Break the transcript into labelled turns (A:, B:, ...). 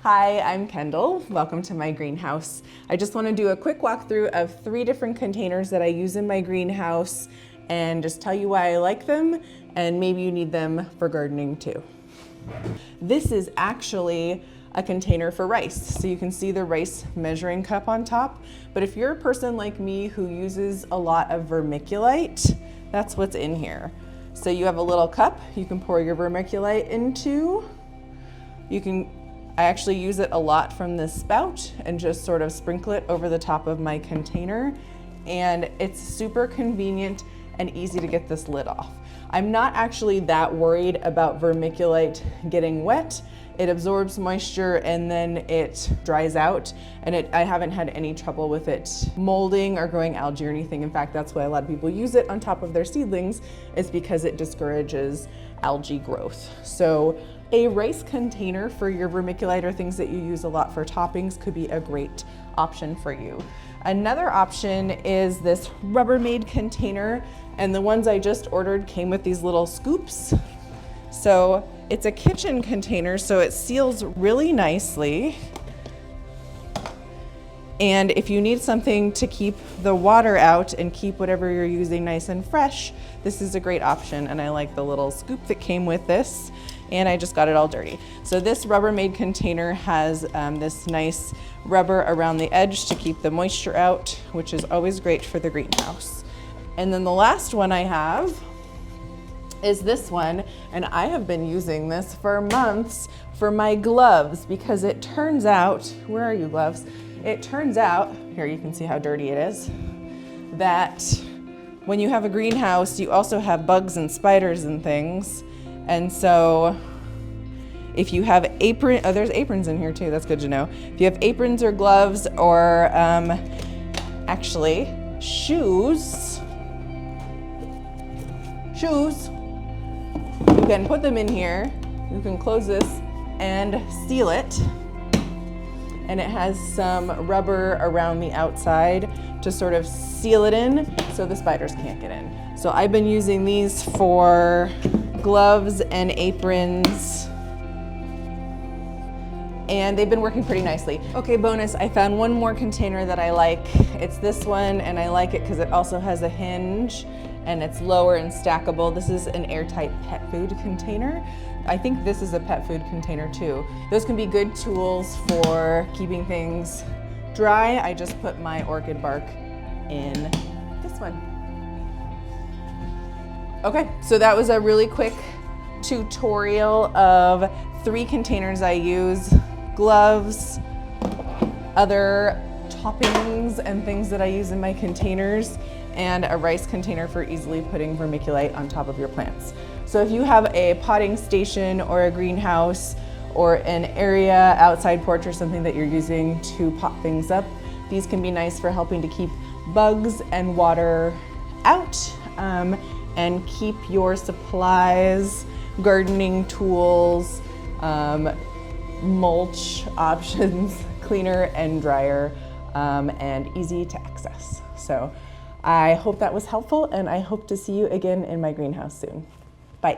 A: Hi, I'm Kendall. Welcome to my greenhouse. I just want to do a quick walkthrough of 3 different containers that I use in my greenhouse and just tell you why I like them and maybe you need them for gardening too. This is actually a container for rice. So you can see the rice measuring cup on top. But if you're a person like me who uses a lot of vermiculite, that's what's in here. So you have a little cup you can pour your vermiculite into. I actually use it a lot from this spout and just sort of sprinkle it over the top of my container. And it's super convenient and easy to get this lid off. I'm not actually that worried about vermiculite getting wet. It absorbs moisture and then it dries out, and I haven't had any trouble with it molding or growing algae or anything. In fact, that's why a lot of people use it on top of their seedlings, is because it discourages algae growth. So a rice container for your vermiculite or things that you use a lot for toppings could be a great option for you. Another option is this Rubbermaid container, and the ones I just ordered came with these little scoops. So it's a kitchen container, so it seals really nicely. And if you need something to keep the water out and keep whatever you're using nice and fresh, this is a great option. And I like the little scoop that came with this, and I just got it all dirty. So this Rubbermaid container has this nice rubber around the edge to keep the moisture out, which is always great for the greenhouse. And then the last one I have is this one, and I have been using this for months for my gloves, because it turns out, where are you gloves? It turns out, here you can see how dirty it is, that when you have a greenhouse, you also have bugs and spiders and things. And so if you have there's aprons in here too, that's good to know. If you have aprons or gloves or actually shoes, you can put them in here. You can close this and seal it. And it has some rubber around the outside to sort of seal it in so the spiders can't get in. So I've been using these for gloves and aprons, and they've been working pretty nicely. Okay, bonus, I found one more container that I like. It's this one, and I like it because it also has a hinge and it's lower and stackable. This is an airtight pet food container. I think this is a pet food container too. Those can be good tools for keeping things dry. I just put my orchid bark in this one. Okay, so that was a really quick tutorial of 3 containers I use: gloves, other toppings and things that I use in my containers, and a rice container for easily putting vermiculite on top of your plants. So if you have a potting station or a greenhouse or an area, outside porch or something that you're using to pot things up, these can be nice for helping to keep bugs and water out, and keep your supplies, gardening tools, mulch options cleaner and drier, and easy to access. So I hope that was helpful, and I hope to see you again in my greenhouse soon. Bye.